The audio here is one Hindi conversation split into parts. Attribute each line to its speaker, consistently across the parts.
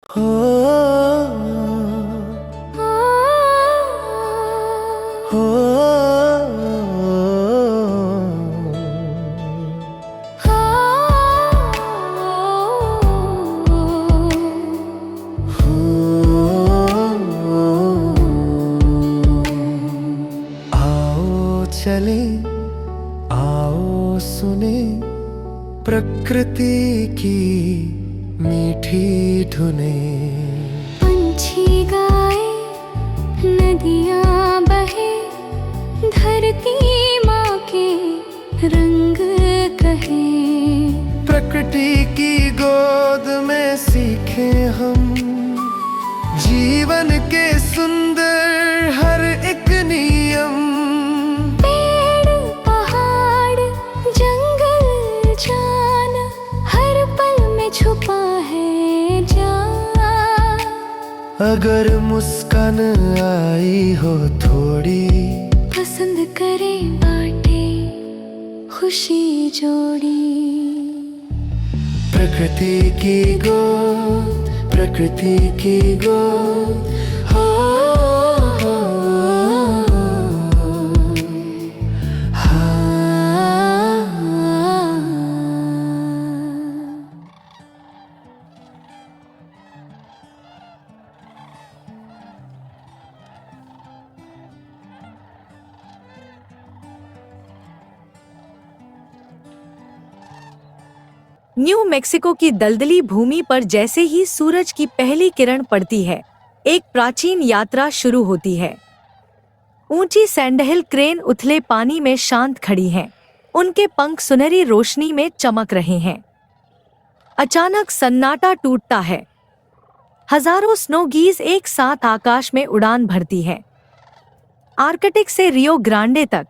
Speaker 1: हो हो आओ चले, आओ सुने प्रकृति की मीठी धुनें।
Speaker 2: पंछी गाए, नदियाँ बहे, धरती माँ के रंग कहे।
Speaker 1: प्रकृति की गोद में सीखे हम जीवन के सुंदर हर एक नियम।
Speaker 2: पेड़ पहाड़ जंगल जान, हर पल में छुपा है जान।
Speaker 1: अगर मुस्कान आई हो थोड़ी,
Speaker 2: पसंद करे बाटे खुशी जोड़ी।
Speaker 1: प्रकृति की गोद, प्रकृति की गोद। हो
Speaker 3: न्यू मेक्सिको की दलदली भूमि पर जैसे ही सूरज की पहली किरण पड़ती है, एक प्राचीन यात्रा शुरू होती है। ऊंची सैंडहिल क्रेन उथले पानी में शांत खड़ी हैं, उनके पंख सुनहरी रोशनी में चमक रहे हैं। अचानक सन्नाटा टूटता है। हजारों स्नो गीज एक साथ आकाश में उड़ान भरती है। आर्कटिक से रियो ग्रांडे तक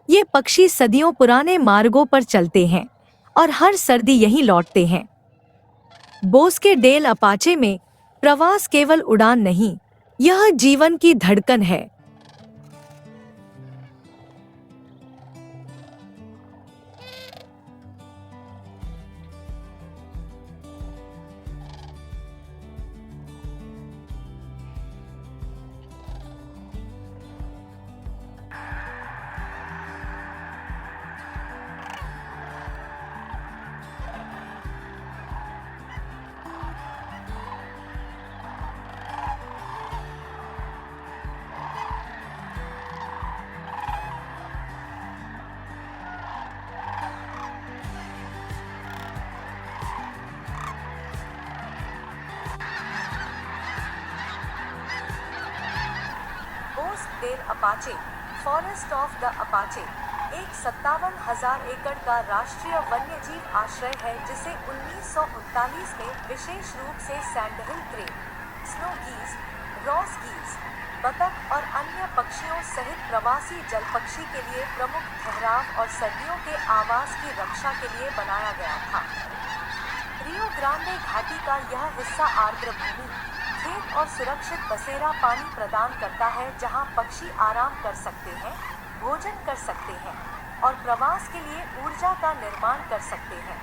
Speaker 3: ये पक्षी सदियों पुराने मार्गों पर चलते हैं और हर सर्दी यहीं लौटते हैं। बोस्के डेल अपाचे में प्रवास केवल उड़ान नहीं, यह जीवन की धड़कन है। Del Apache, forest of the Apache, एक 57,000 एकड़ का राष्ट्रीय वन्यजीव आश्रय है जिसे 1939 में विशेष रूप से सैंडहिल क्रेन, स्नो गीज, रॉस गीज, बतख और अन्य पक्षियों सहित प्रवासी जल पक्षी के लिए प्रमुख ठहराव और सर्दियों के आवास की रक्षा के लिए बनाया गया था। रियो ग्रांडे घाटी का यह हिस्सा आर्द्र भूमि, खेत और सुरक्षित बसेरा पानी प्रदान करता है जहां पक्षी आराम कर सकते हैं, भोजन कर सकते हैं और प्रवास के लिए ऊर्जा का निर्माण कर सकते हैं।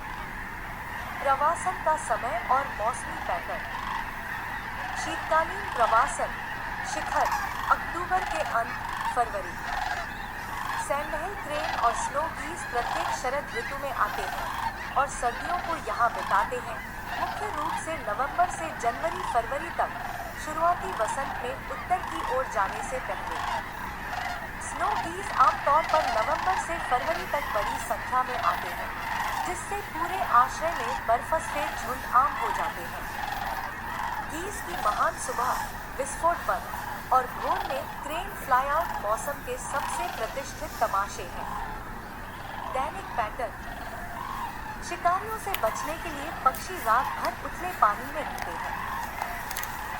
Speaker 3: प्रवासन का समय और मौसमी पैटर्न। शीतकालीन प्रवासन शिखर, अक्टूबर के अंत, फरवरी। सैंडहिल क्रेन और स्नो गीज प्रत्येक शरद ऋतु में आते हैं और सर्दियों को यहाँ बिताते हैं, मुख्य रूप से नवंबर से जनवरी फरवरी तक, शुरुआती वसंत में उत्तर की ओर जाने से पहले। स्नो गीज आमतौर पर नवंबर से फरवरी तक बड़ी संख्या में आते हैं, जिससे पूरे आश्रय में बर्फसफेद झुंड आम हो जाते हैं। गीज की महान सुबह, विस्फोट बंद और भोर में क्रेन फ्लाईआउट मौसम के सबसे प्रतिष्ठित तमाशे हैं। दैनिक पैटर्न। शिकारियों से बचने के लिए पक्षी रात भर उथले पानी में रहते हैं।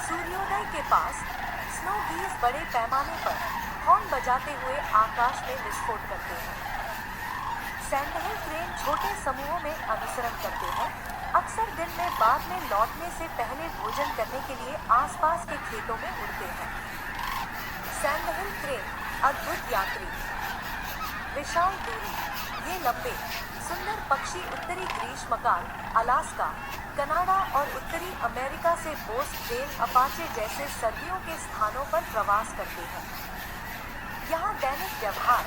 Speaker 3: सूर्योदय के पास स्नो गीज बड़े पैमाने पर हॉर्न बजाते हुए आकाश में विस्फोट करते हैं। सैंडहिल क्रेन छोटे समूहों में अनुसरण करते हैं, अक्सर दिन में बाद में लौटने से पहले भोजन करने के लिए आसपास के खेतों में उड़ते हैं। सैंडहिल क्रेन अद्भुत यात्री। विशाल दूरी, ये लंबे सुंदर पक्षी उत्तरी ग्रीष्मकाल, अलास्का, कनाडा और उत्तरी अमेरिका से बोस्टडेल अपाचे जैसे सर्दियों के स्थानों पर प्रवास करते हैं। यहाँ दैनिक व्यवहार,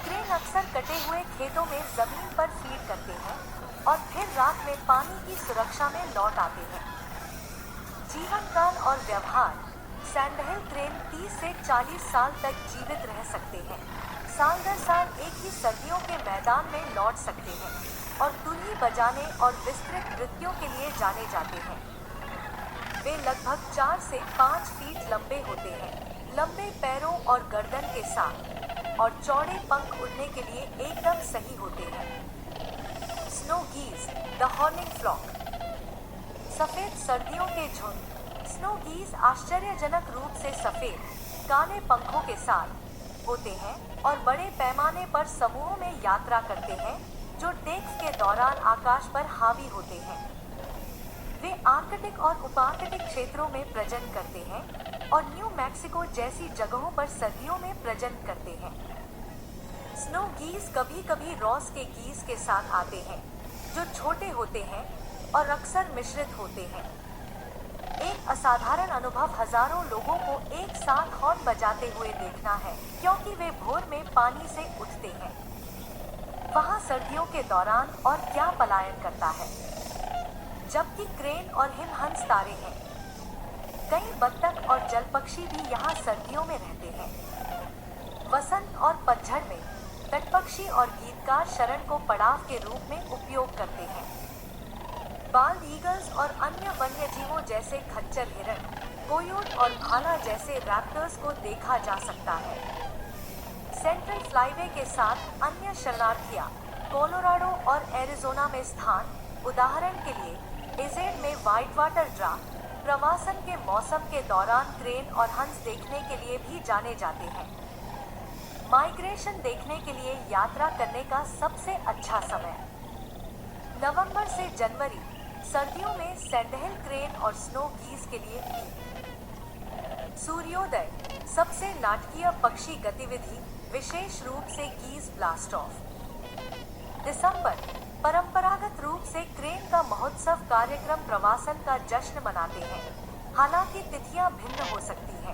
Speaker 3: क्रेन अक्सर कटे हुए खेतों में जमीन पर फीड करते हैं और फिर रात में पानी की सुरक्षा में लौट आते हैं। जीवन काल और व्यवहार, सैंडहिल क्रेन 30 से 40 साल तक जीवित रह सकते हैं। साल दर साल एक ही सर्दियों के मैदान में लौट सकते हैं और तुरही बजाने और विस्तृत नृत्यों के लिए जाने जाते हैं। वे लगभग 4 से 5 फीट लंबे होते हैं, लंबे पैरों और गर्दन के साथ, और चौड़े पंख उड़ने के लिए एकदम सही होते हैं। स्नो गीज, द हॉर्निंग फ्लॉक, सफेद सर्दियों के झुंड। स्नो गीज आश्चर्यजनक रूप से सफेद, काले पंखों के साथ होते हैं और बड़े पैमाने पर समूहों में यात्रा करते हैं जो टेक्स के दौरान आकाश पर हावी होते हैं। वे आर्कटिक और उपार्कटिक क्षेत्रों में प्रजनन करते हैं और न्यू मैक्सिको जैसी जगहों पर सर्दियों में प्रजनन करते हैं। स्नो गीज कभी कभी रॉस के गीज के साथ आते हैं जो छोटे होते हैं और अक्सर मिश्रित होते हैं। एक असाधारण अनुभव हजारों लोगों को एक साथ हॉर्न बजाते हुए देखना है क्योंकि वे भोर में पानी से उठते हैं। वहां सर्दियों के दौरान और क्या पलायन करता है, जबकि क्रेन और हिमहंस तारे हैं। कई बत्तख और जलपक्षी भी यहाँ सर्दियों में रहते हैं। वसंत और पतझड़ में तटपक्षी और गीतकार शरण को पड़ाव के रूप में उपयोग करते हैं। बाल्ड ईगल्स और अन्य वन्यजीवों जैसे खच्चर हिरण, कोयोट और भाला जैसे रैप्टर्स को देखा जा सकता है। सेंट्रल फ्लाईवे के साथ अन्य शरणार्थियां कोलोराडो और एरिजोना में स्थान, उदाहरण के लिए इजेड में व्हाइट वाटर ड्राफ्ट, प्रवासन के मौसम के दौरान क्रेन और हंस देखने के लिए भी जाने जाते हैं। माइग्रेशन देखने के लिए यात्रा करने का सबसे अच्छा समय नवंबर से जनवरी, सर्दियों में सैंडहिल क्रेन और स्नो गीज के लिए पीक। सूर्योदय, सबसे नाटकीय पक्षी गतिविधि, विशेष रूप से गीज ब्लास्ट ऑफ। दिसंबर, परंपरागत रूप से क्रेन का महोत्सव कार्यक्रम प्रवासन का जश्न मनाते हैं, हालांकि तिथियां भिन्न हो सकती हैं।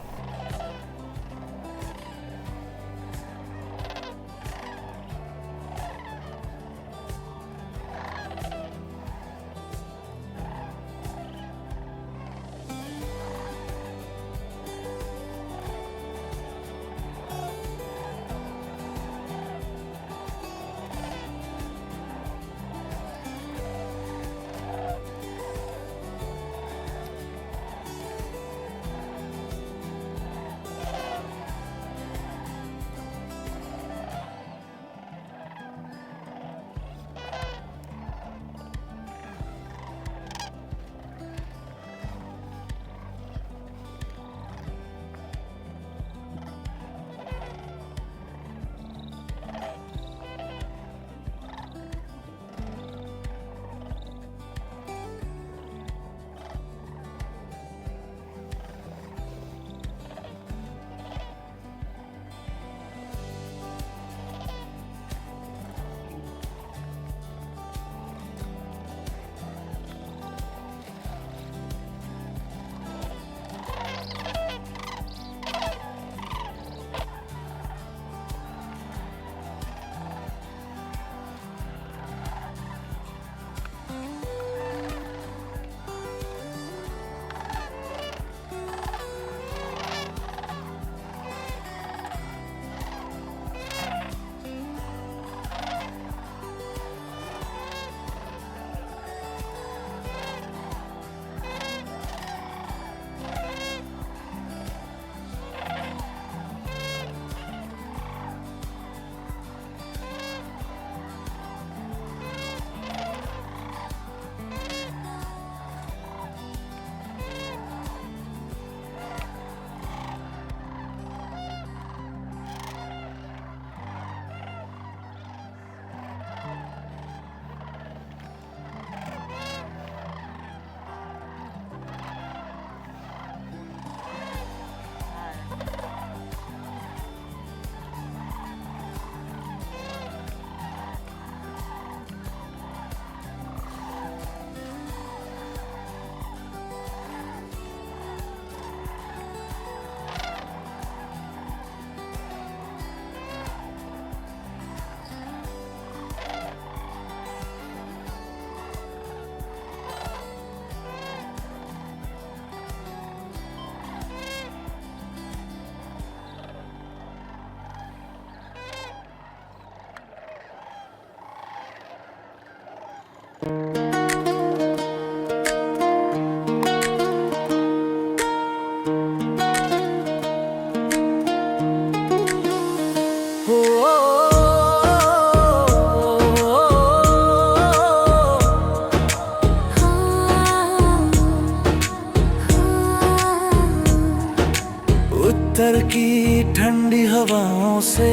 Speaker 1: उत्तर की ठंडी हवाओं से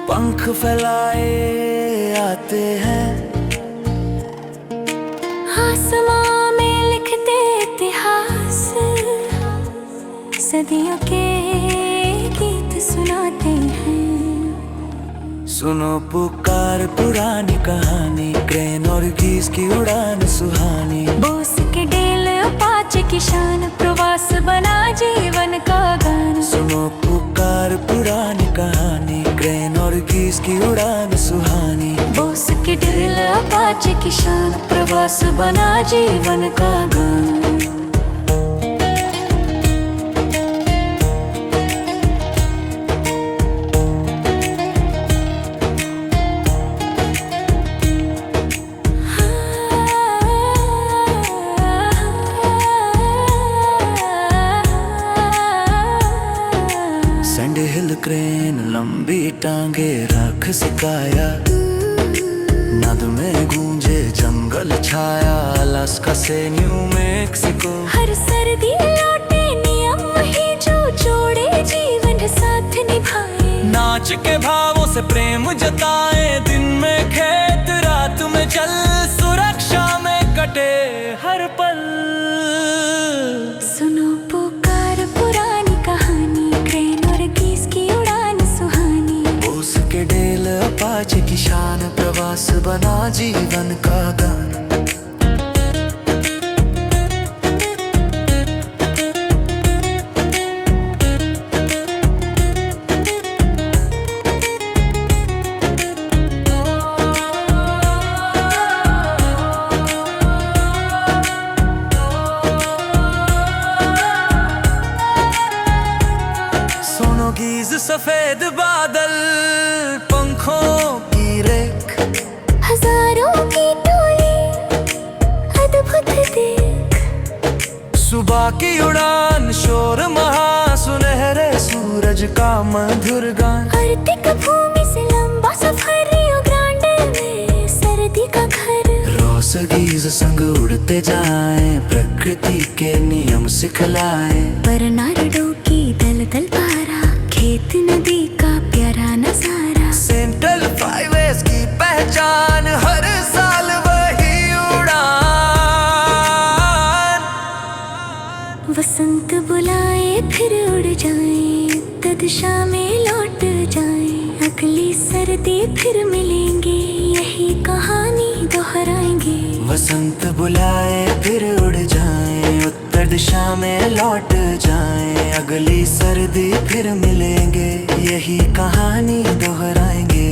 Speaker 1: पंख फैलाए आते हैं।
Speaker 2: आसमां में लिखते इतिहास, सदियों के गीत सुनाते हैं।
Speaker 1: सुनो पुकार पुरानी कहानी, क्रेन और गीस की उड़ान सुहानी।
Speaker 2: बोस के डेल अपाचे की शान, प्रवास बना जीवन का गान।
Speaker 1: सुनो पुकार पुरानी कहानी, क्रेन और गीस की उड़ान सुहानी।
Speaker 2: बोस के डेल अपाचे की शान, प्रवास बना जीवन का गान।
Speaker 1: सैंड हिल क्रेन लंबी टांगे रख सिकाया, नद में गूंजे जंगल छाया। अलास्का से न्यू मैक्सिको,
Speaker 2: हर सर्दी लौटे नियम ही जो जोड़े जीवन साथ निभाए।
Speaker 1: नाच के भावों से प्रेम जताए, दिन में खेत रात में चल, सुरक्षा में कटे हर पल।
Speaker 2: सुनो पुकार पुरानी कहानी, क्रेन और गीस की उड़ान सुहानी।
Speaker 1: बोस के डेल अपाचे की शान, प्रवास बना जीवन का गान। सोनो गीज सफेद बादल, पंखों की रेख,
Speaker 2: हजारों की टोली अद्भुत देख।
Speaker 1: सुबह की उड़ान, शोर महा, सुनहरे सूरज का मधुर गान।
Speaker 2: आर्टिक भूमि से लंबा सफर, रियो ग्रांडे में सर्दी का घर।
Speaker 1: रॉस गीज संग उड़ते जाएं, प्रकृति के नियम सिखलाएं।
Speaker 2: बर्नार्डो की दलदल पारा, खेत नदी का प्यारा नजारा।
Speaker 1: सेंट्रल फ्लाईवेज की पहचान, हर साल वही उड़ान।
Speaker 2: वसंत बुलाए फिर उड़ जाए, तदिशा में लौट जाए। अगली सर्दी फिर मिलेंगे, यही कहानी दोहराएंगे।
Speaker 1: वसंत बुलाए फिर उड़ जाए, उत्तर दिशा में लौट जाए। अगली सर्दी फिर मिलेंगे, यही कहानी दोहराएंगे।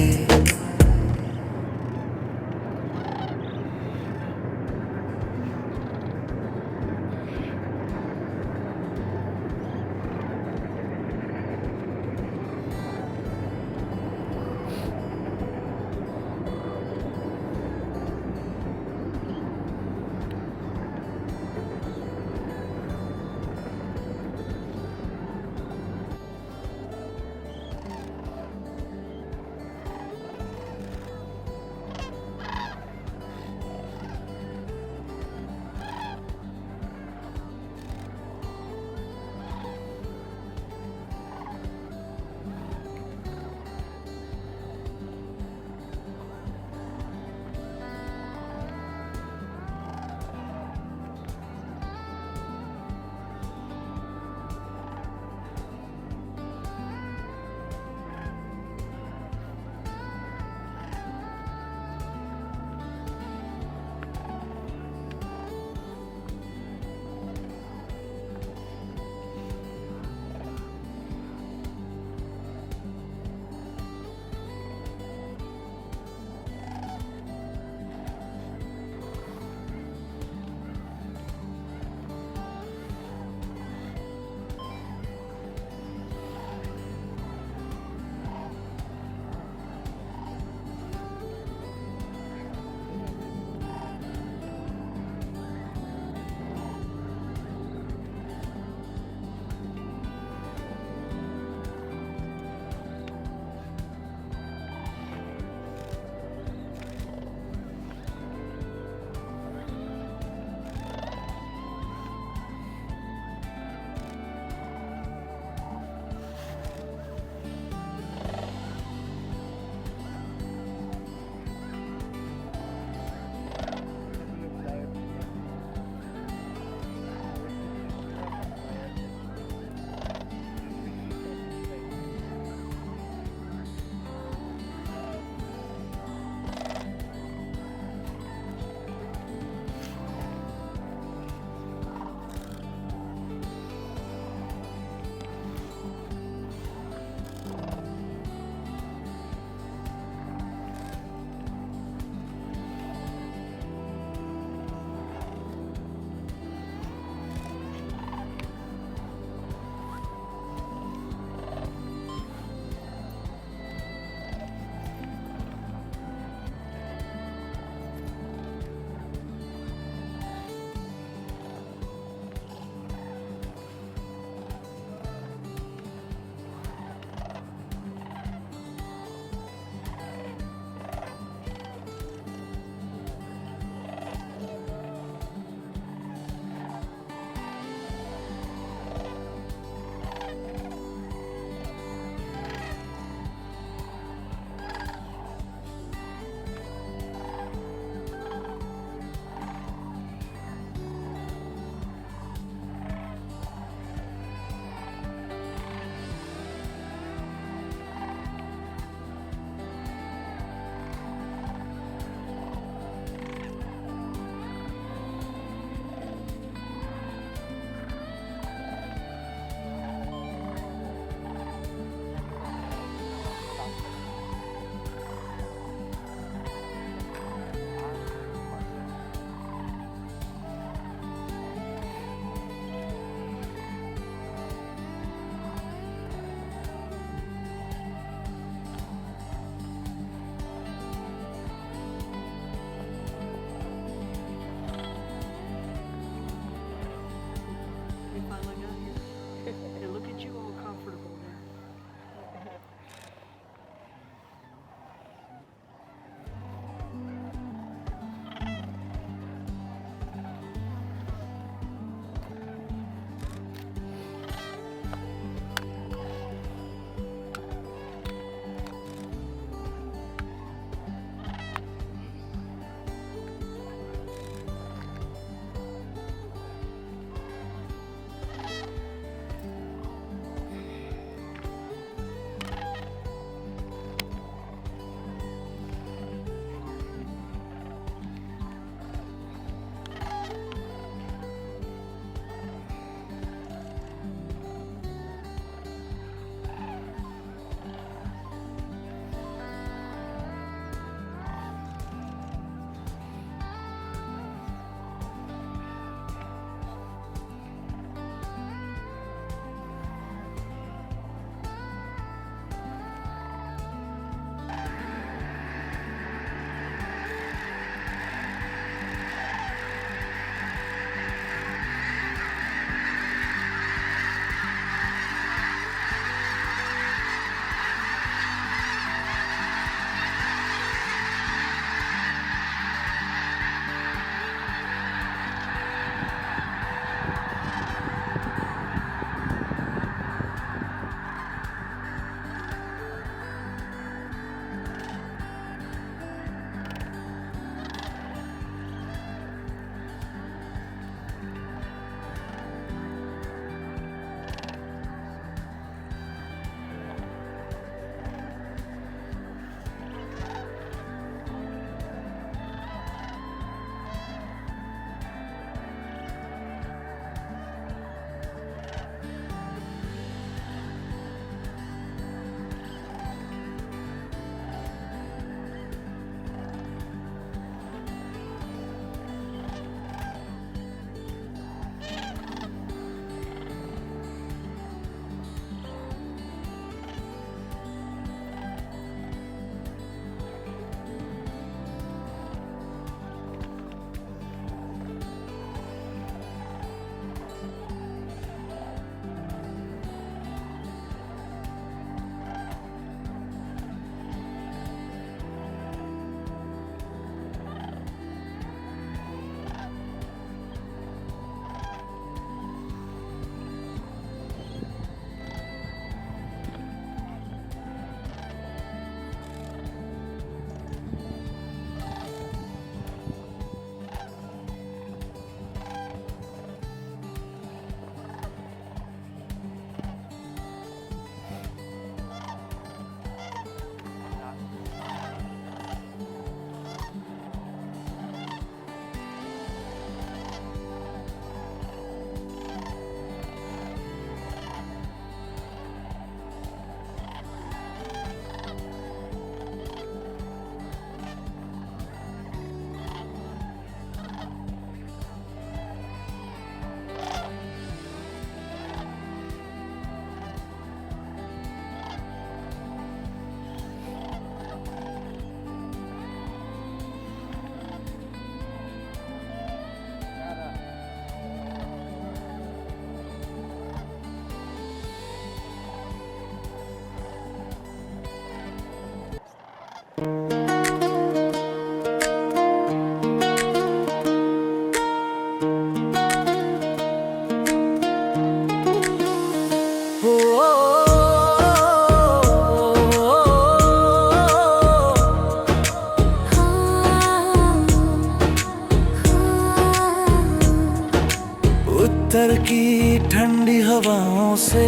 Speaker 1: उत्तर की ठंडी हवाओं से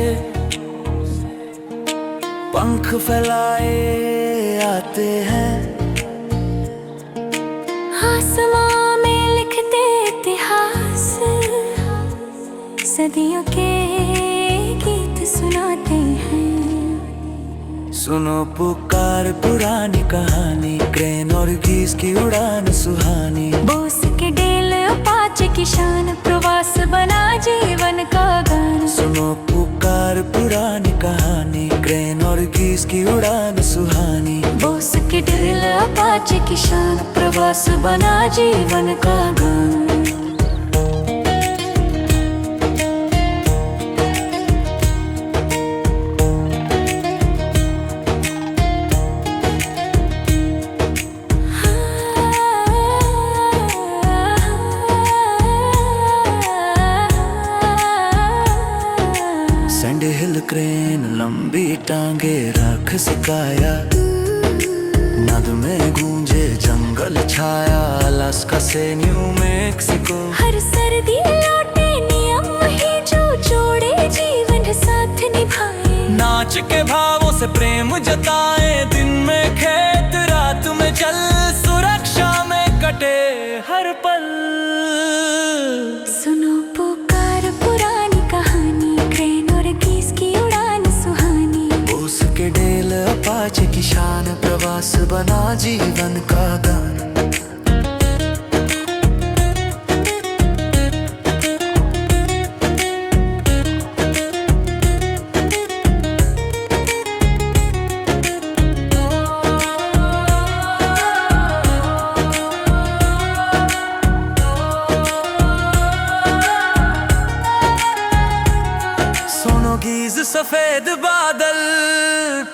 Speaker 1: पंख फैलाए आते हैं।
Speaker 2: आसमां में लिखते इतिहास, सदियों के गीत सुनाते हैं।
Speaker 1: सुनो पुकार पुरानी कहानी, क्रेन और गीस की उड़ान सुहानी।
Speaker 2: बोस के डेल अपाचे की शान, प्रवास बना जीवन का गान।
Speaker 1: सुनो पुकार पुरानी कहानी, क्रेन और गीस की उड़ान सुहानी।
Speaker 2: बोस के डेल अपाचे की शान, प्रवास बना जीवन का गान।
Speaker 1: सैंड हिल क्रेन लंबी टांगे राख सिकाया, नद में गूंजे जंगल छाया। अलास्का से न्यू मैक्सिको,
Speaker 2: हर सर्दी लौटे नियम ही जो जोड़े जीवन साथ निभाए।
Speaker 1: नाच के भावों से प्रेम जताए, दिन में खेत रात में चल, सुरक्षा में कटे हर पल।
Speaker 2: सुनो पुकार पुरानी कहानी, क्रेन और गीस की उड़ान सुहानी।
Speaker 1: बोस के डेल अपाचे की शान, प्रवास बना जीवन का गान। गीज सफेद बादल,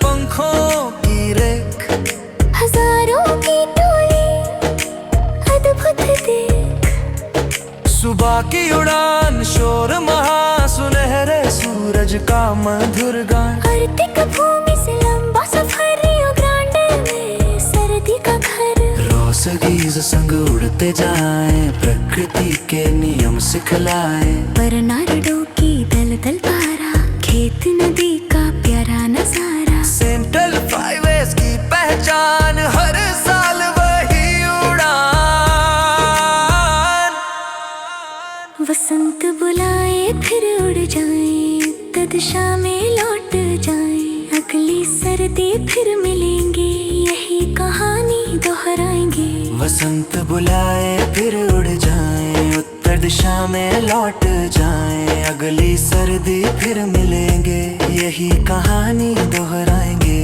Speaker 1: पंखों की रेख,
Speaker 2: हजारों की टोली, अद्भुत देख।
Speaker 1: सुबह की उड़ान, शोर महा, सुनहरे सूरज का मधुर गान।
Speaker 2: आर्टिक भूमि से लंबा सफर, रियो ग्रांडे में सर्दी का घर।
Speaker 1: रोस गीज संग उड़ते जाएं, प्रकृति के नियम सिखलाएं।
Speaker 2: बर्नार्डो की दलदल पारा, खेत नदी का प्यारा नजारा।
Speaker 1: सेंट्रल फ्लाईवेज की पहचान, हर साल वही उड़ान।
Speaker 2: वसंत बुलाए फिर उड़ जाए, उत्तर दिशा में लौट जाए। अगली सर्दी फिर मिलेंगे, यही कहानी दोहराएंगे।
Speaker 1: वसंत बुलाए फिर उड़ जाएं, उत्तर दिशा में लौट जाएं। अगली सर्दी फिर मिलेंगे, यही कहानी दोहराएंगे।